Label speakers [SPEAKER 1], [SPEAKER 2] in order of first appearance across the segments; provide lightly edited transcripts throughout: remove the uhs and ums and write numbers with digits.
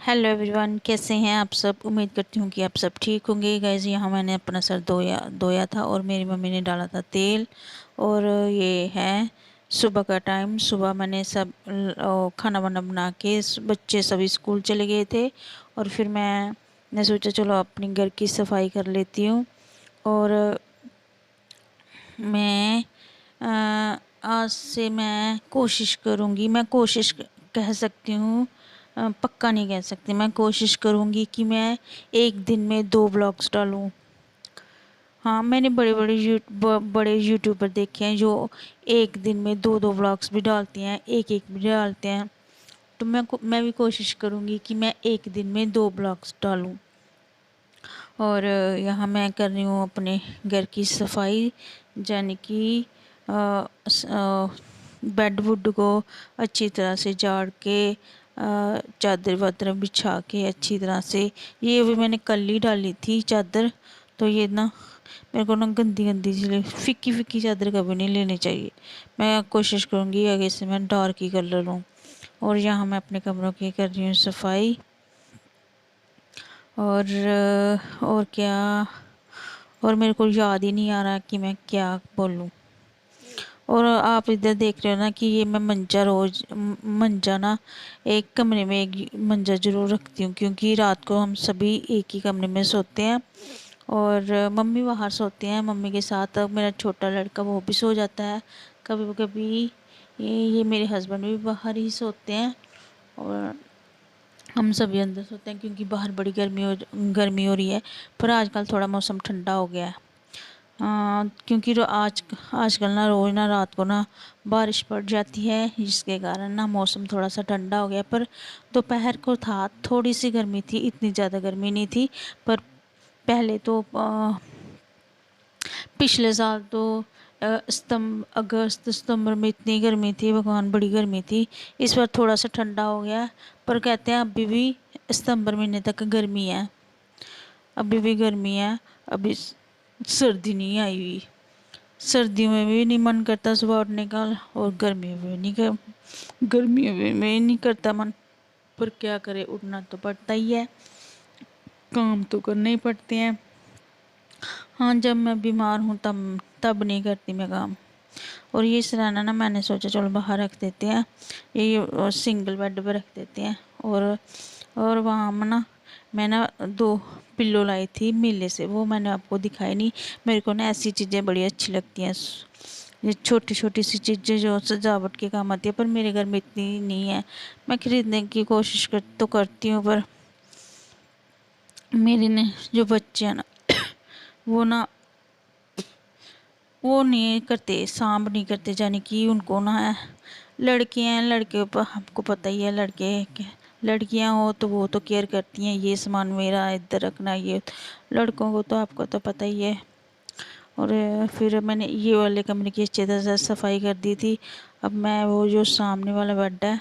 [SPEAKER 1] Hello everyone, कैसे हैं आप सब। उम्मीद करती हूँ कि आप सब ठीक होंगे। गाइस, यहाँ मैंने अपना सर धोया धोया था और मेरी मम्मी ने डाला था तेल। और ये है सुबह का टाइम। सुबह मैंने सब खाना वाना बना के बच्चे सभी स्कूल चले गए थे और फिर मैंने सोचा चलो अपनी घर की सफाई कर लेती हूँ। और मैं आज से मैं कोशिश करूँगी। मैं कोशिश कह सकती हूँ, पक्का नहीं कह सकती। मैं कोशिश करूँगी कि मैं एक दिन में 2 ब्लॉग्स डालूँ। हाँ, मैंने बड़े यूट्यूबर देखे हैं जो एक दिन में 2-2 ब्लॉग्स भी डालते हैं, एक-एक भी डालते हैं। तो मैं भी कोशिश करूँगी कि मैं एक दिन में 2 ब्लॉग्स डालूँ। और यहाँ मैं कर रही हूँ अपने घर की सफाई, यानी कि बेड वुड को अच्छी तरह से झाड़ के चादर वादर बिछा के अच्छी तरह से। ये भी मैंने कल ही डाली थी चादर, तो ये ना मेरे को ना गंदी गंदी सी फीकी फीकी चादर कभी नहीं लेनी चाहिए। मैं कोशिश करूँगी आगे से मैं डार्क ही कलर लूँ। और यहाँ मैं अपने कमरों की कर रही हूँ सफाई। और क्या, और मेरे को याद ही नहीं आ रहा कि मैं क्या बोलूँ। और आप इधर देख रहे हो ना कि ये मैं मंजा ना एक कमरे में एक मंजा ज़रूर रखती हूँ, क्योंकि रात को हम सभी एक ही कमरे में सोते हैं। और मम्मी बाहर सोते हैं मम्मी के साथ। मेरा छोटा लड़का वो भी सो जाता है कभी कभी। ये मेरे हस्बैंड भी बाहर ही सोते हैं और हम सभी अंदर सोते हैं, क्योंकि बाहर बड़ी गर्मी हो रही है। पर आजकल थोड़ा मौसम ठंडा हो गया है। क्योंकि आजकल ना रोज़ ना रात को ना बारिश पड़ जाती है, जिसके कारण ना मौसम थोड़ा सा ठंडा हो गया। पर दोपहर को था थोड़ी सी गर्मी थी, इतनी ज़्यादा गर्मी नहीं थी। पर पहले तो पिछले साल तो अगस्त सितंबर में इतनी गर्मी थी, भगवान, बड़ी गर्मी थी। इस बार थोड़ा सा ठंडा हो गया, पर कहते हैं अभी भी सितंबर महीने तक गर्मी है। अभी भी गर्मी है। अभी सर्दी नहीं आई हुई। सर्दियों में भी नहीं मन करता सुबह उठने का, और गर्मियों में नहीं करता मन। पर क्या करे, उठना तो पड़ता ही है, काम तो करने ही पड़ते हैं। हाँ, जब मैं बीमार हूँ तब तब नहीं करती मैं काम। और ये सिरहाना ना मैंने सोचा चलो बाहर रख देते हैं, ये सिंगल बेड पर रख देते हैं। और वहाँ मैं ना 2 पिल्लो लाई थी मेले से, वो मैंने आपको दिखाई नहीं। मेरे को ना ऐसी चीज़ें बड़ी अच्छी लगती हैं, ये छोटी छोटी सी चीज़ें जो सजावट के काम आती है। पर मेरे घर में इतनी नहीं है। मैं खरीदने की कोशिश तो करती हूँ, पर मेरे ने जो बच्चे हैं ना वो वो नहीं करते, सांभ नहीं करते, यानी कि उनको ना लड़के हैं, लड़के पर आपको पता ही है, लड़कियां हो तो वो तो केयर करती हैं, ये सामान मेरा इधर रखना, ये लड़कों को तो आपको तो पता ही है। और फिर मैंने ये वाले कमरे की अच्छी तरह से सफाई कर दी थी। अब मैं वो जो सामने वाला बेड है,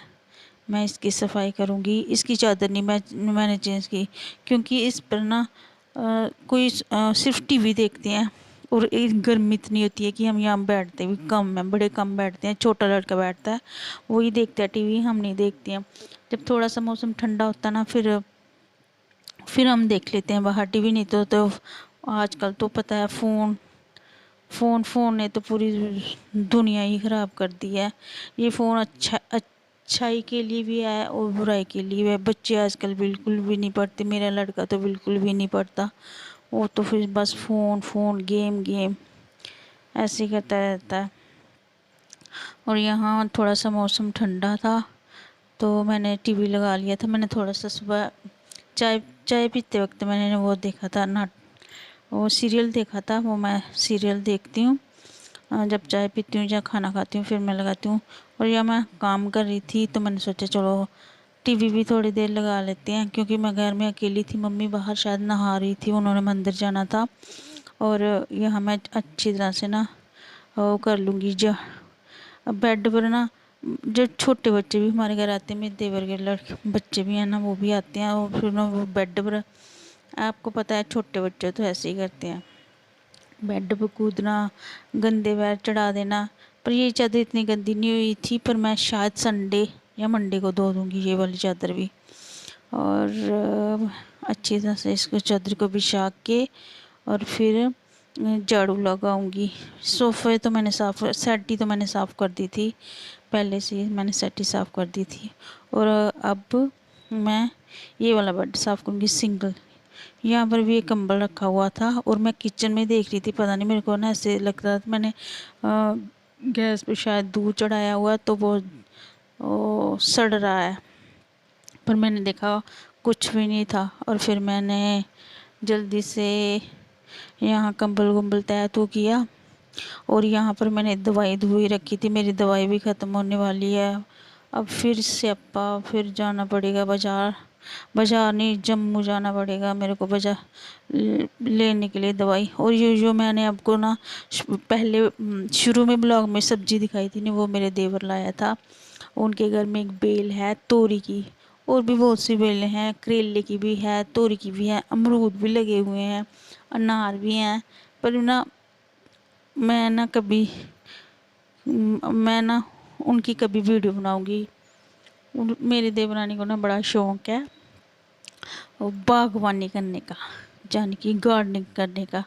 [SPEAKER 1] मैं इसकी सफाई करूँगी। इसकी चादर नहीं मैंने चेंज की, क्योंकि इस पर ना कोई सिर्फ टीवी देखते हैं। और एक गर्मी इतनी होती है कि हम यहाँ बैठते भी कम हैं, बड़े कम बैठते हैं। छोटा लड़का बैठता है, वही देखता है टीवी, हम नहीं देखते हैं। जब थोड़ा सा मौसम ठंडा होता है ना, फिर हम देख लेते हैं बाहर टीवी। नहीं तो आजकल तो पता है फ़ोन ने तो पूरी दुनिया ही ख़राब कर दी है। ये फ़ोन अच्छाई के लिए भी है और बुराई के लिए भी है। बच्चे आजकल बिल्कुल भी नहीं पढ़ते, मेरा लड़का तो बिल्कुल भी नहीं पढ़ता। वो तो फिर बस फ़ोन फ़ोन गेम गेम ऐसे ही करता रहता है। और यहाँ थोड़ा सा मौसम ठंडा था तो मैंने टीवी लगा लिया था। मैंने थोड़ा सा सुबह चाय चाय पीते वक्त मैंने वो देखा था ना, वो सीरियल देखा था। वो मैं सीरियल देखती हूँ जब चाय पीती हूँ या खाना खाती हूँ, फिर मैं लगाती हूँ। और या मैं काम कर रही थी तो मैंने सोचा चलो टीवी भी थोड़ी देर लगा लेते हैं, क्योंकि मैं घर में अकेली थी। मम्मी बाहर शायद नहा रही थी, उन्होंने मंदिर जाना था। और यहाँ मैं अच्छी तरह से ना वो कर लूँगी। जो बेड पर ना जो छोटे बच्चे भी हमारे घर आते हैं, मेरे देवर के लड़के बच्चे भी हैं ना, वो भी आते हैं। और फिर ना वो बेड पर, आपको पता है छोटे बच्चे तो ऐसे ही करते हैं, बेड पे कूदना, गंदे पैर चढ़ा देना। पर ये चादर इतनी गंदी नहीं हुई थी, पर मैं शायद संडे या मंडे को धो दूँगी ये वाली चादर भी। और अच्छी तरह से इसको चादर को बिछा के और फिर झाड़ू लगाऊंगी। सोफ़े तो मैंने सेटी तो मैंने साफ़ कर दी थी, पहले से ही मैंने सेटी साफ़ कर दी थी। और अब मैं ये वाला बेड साफ़ करूँगी सिंगल। यहाँ पर भी एक कंबल रखा हुआ था और मैं किचन में देख रही थी, पता नहीं मेरे को ना ऐसे लगता था मैंने गैस पे शायद दूध चढ़ाया हुआ तो वो सड़ रहा है, पर मैंने देखा कुछ भी नहीं था। और फिर मैंने जल्दी से यहाँ कंबल गुम्बल तय तो किया। और यहाँ पर मैंने दवाई धुई रखी थी, मेरी दवाई भी ख़त्म होने वाली है। अब फिर से फिर जाना पड़ेगा बाज़ार, बाज़ार नहीं जम्मू जाना पड़ेगा मेरे को बाज़ार लेने के लिए दवाई। और ये जो मैंने आपको ना पहले शुरू में ब्लॉग में सब्ज़ी दिखाई थी ना, वो मेरे देवर लाया था। उनके घर में एक बेल है तोरी की, और भी बहुत सी बेलें हैं, करेले की भी है, तोरी की भी है, अमरूद भी लगे हुए हैं, अनार भी हैं। पर ना मैं ना उनकी कभी वीडियो बनाऊंगी। मेरे देवरानी को ना बड़ा शौक है बागवानी करने का, यानी कि गार्डनिंग करने का।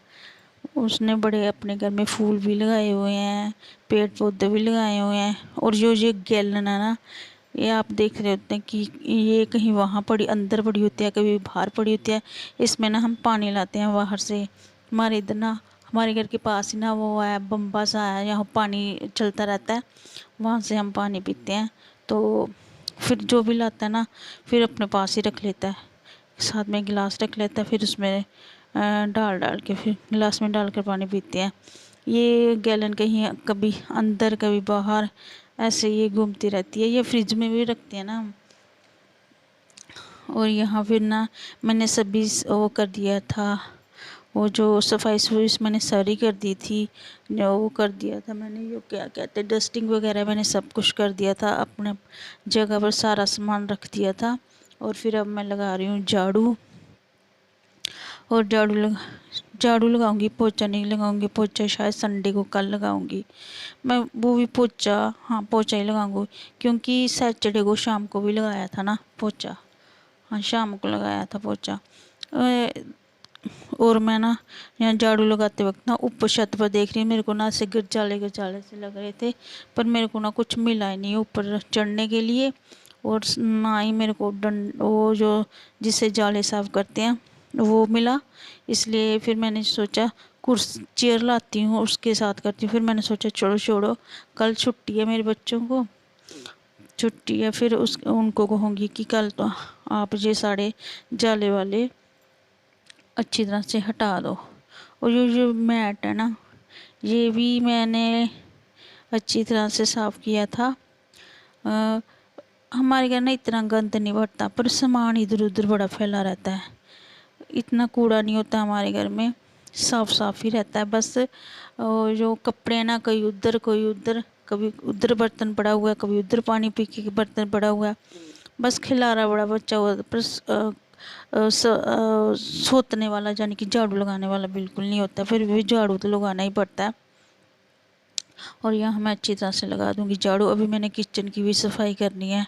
[SPEAKER 1] उसने बड़े अपने घर में फूल भी लगाए हुए हैं, पेड़ पौधे भी लगाए हुए हैं। और जो ये गैलन है ना, ये आप देख रहे होते हैं कि ये कहीं वहाँ पड़ी अंदर पड़ी होती है, कभी बाहर पड़ी होती है। इसमें ना हम पानी लाते हैं बाहर से। हमारे इधर ना हमारे घर के पास ही ना वो है बम्बा सा है, यहाँ पानी चलता रहता है, वहाँ से हम पानी पीते हैं। तो फिर जो भी लाता है ना फिर अपने पास ही रख लेता है, साथ में गिलास रख लेता है, फिर उसमें डाल डाल के फिर गिलास में डाल कर पानी पीते हैं। ये गैलन कहीं कभी अंदर कभी बाहर ऐसे ये घूमती रहती है। ये फ्रिज में भी रखते हैं ना हम। और यहाँ फिर ना मैंने सभी वो कर दिया था, वो जो सफाई सफाई मैंने सारी कर दी थी, जो वो कर दिया था मैंने, ये क्या कहते हैं डस्टिंग वगैरह मैंने सब कुछ कर दिया था, अपने जगह पर सारा सामान रख दिया था। और फिर अब मैं लगा रही हूँ झाड़ू। और झाड़ू लगाऊंगी, पोछा नहीं लगाऊंगी। पोछा शायद संडे को कल लगाऊंगी मैं, वो भी पोछा, हाँ पोछा ही लगाऊंगी, क्योंकि सैटरडे को शाम को भी लगाया था ना पोछा। हाँ शाम को लगाया था पोछा। और मैं ना यहाँ झाड़ू लगाते वक्त ना ऊपर छत पर देख रही हूँ, मेरे को ना ऐसे गजाले गजाले से लग रहे थे, पर मेरे को ना कुछ मिला ही नहीं ऊपर चढ़ने के लिए। और ना ही मेरे को वो जो जिससे जाले साफ करते हैं वो मिला। इसलिए फिर मैंने सोचा कुर्सी चेयर लाती हूँ उसके साथ करती हूँ। फिर मैंने सोचा चलो छोड़ो, कल छुट्टी है मेरे बच्चों को, छुट्टी है, फिर उनको कहूँगी कि कल तो आप ये सारे जाले वाले अच्छी तरह से हटा दो। और ये जो मैट है ना, ये भी मैंने अच्छी तरह से साफ़ किया था। हमारे घर ना इतना गंद नहीं बढ़ता, पर सामान इधर उधर बड़ा फैला रहता है। इतना कूड़ा नहीं होता हमारे घर में, साफ साफ ही रहता है बस। और जो कपड़े हैं ना कहीं उधर कोई उधर, कभी उधर बर्तन पड़ा हुआ है, कभी उधर पानी पी के बर्तन पड़ा हुआ है, बस खिलारा बड़ा बच्चा हुआ। पर सोतने वाला यानी कि झाड़ू लगाने वाला बिल्कुल नहीं होता, फिर भी झाड़ू तो लगाना ही पड़ता है। और यहाँ मैं अच्छी तरह से लगा दूंगी झाड़ू। अभी मैंने किचन की भी सफाई करनी है।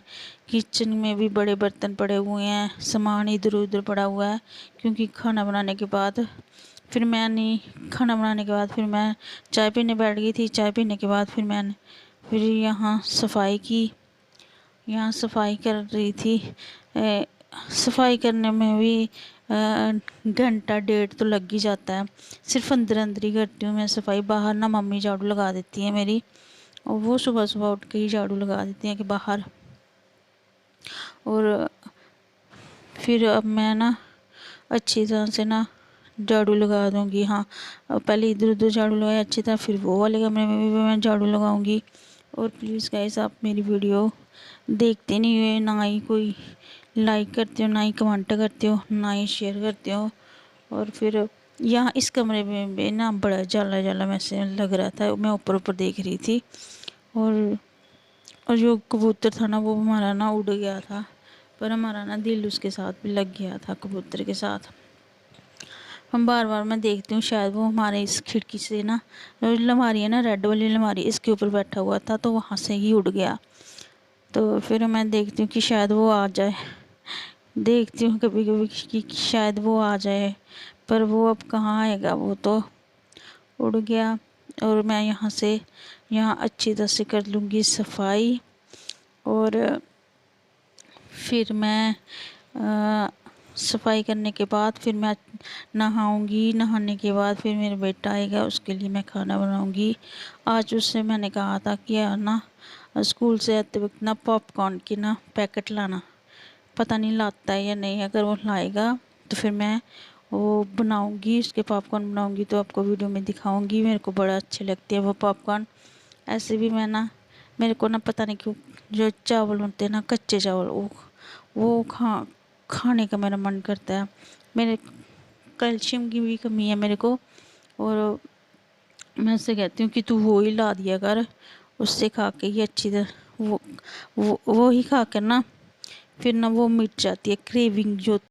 [SPEAKER 1] किचन में भी बड़े बर्तन पड़े हुए हैं, सामान इधर उधर पड़ा हुआ है, क्योंकि खाना बनाने के बाद फिर मैं चाय पीने बैठ गई थी। चाय पीने के बाद फिर यहाँ सफाई की, यहाँ सफाई कर रही थी। सफाई करने में भी घंटा डेढ़ तो लग ही जाता है। सिर्फ अंदर अंदर ही करती हूँ मैं सफाई, बाहर ना मम्मी झाड़ू लगा देती है मेरी, और वो सुबह सुबह उठ के ही झाड़ू लगा देती हैं कि बाहर। और फिर अब मैं ना अच्छी तरह से ना झाड़ू लगा दूँगी। हाँ पहले इधर उधर झाड़ू लगाया अच्छी तरह, फिर वो वाले कमरे में भी मैं झाड़ू लगाऊँगी। और प्लीज़ गाइस आप मेरी वीडियो देखते नहीं हुए, ना ही कोई लाइक करते हो, ना ही कमेंट करते हो, ना ही शेयर करते हो। और फिर यहाँ इस कमरे में भी ना बड़ा जाला जाला वैसे लग रहा था, मैं ऊपर ऊपर देख रही थी। और जो कबूतर था ना वो हमारा ना उड़ गया था, पर हमारा ना दिल उसके साथ भी लग गया था कबूतर के साथ। हम बार बार मैं देखती हूँ शायद वो हमारे इस खिड़की से ना, अलमारी है ना रेड वाली अलमारी, इसके ऊपर बैठा हुआ था तो वहाँ से ही उड़ गया। तो फिर मैं देखती हूँ कि शायद वो आ जाए, देखती हूँ कभी कभी कि शायद वो आ जाए, पर वो अब कहाँ आएगा, वो तो उड़ गया। और मैं यहाँ अच्छी तरह से कर लूँगी सफाई। और फिर मैं सफाई करने के बाद फिर मैं नहाऊंगी। नहाने के बाद फिर मेरा बेटा आएगा, उसके लिए मैं खाना बनाऊंगी। आज उससे मैंने कहा था कि यार ना स्कूल से आते वक्त ना पॉपकॉर्न की ना पैकेट लाना, पता नहीं लाता है या नहीं। अगर वो लाएगा तो फिर मैं वो बनाऊंगी, उसके पॉपकॉर्न बनाऊंगी तो आपको वीडियो में दिखाऊंगी। मेरे को बड़ा अच्छे लगते हैं वो पॉपकॉर्न। ऐसे भी मैं ना, मेरे को ना पता नहीं क्यों जो चावल होते हैं ना, कच्चे चावल, वो खाने का मेरा मन करता है। मेरे कैल्शियम की भी कमी है मेरे को, और मैं उससे कहती हूँ कि तू वो ही ला दिया कर, उससे खा के ही अच्छी तरह वो ही खा कर ना फिर ना वो मिट जाती है क्रेविंग जो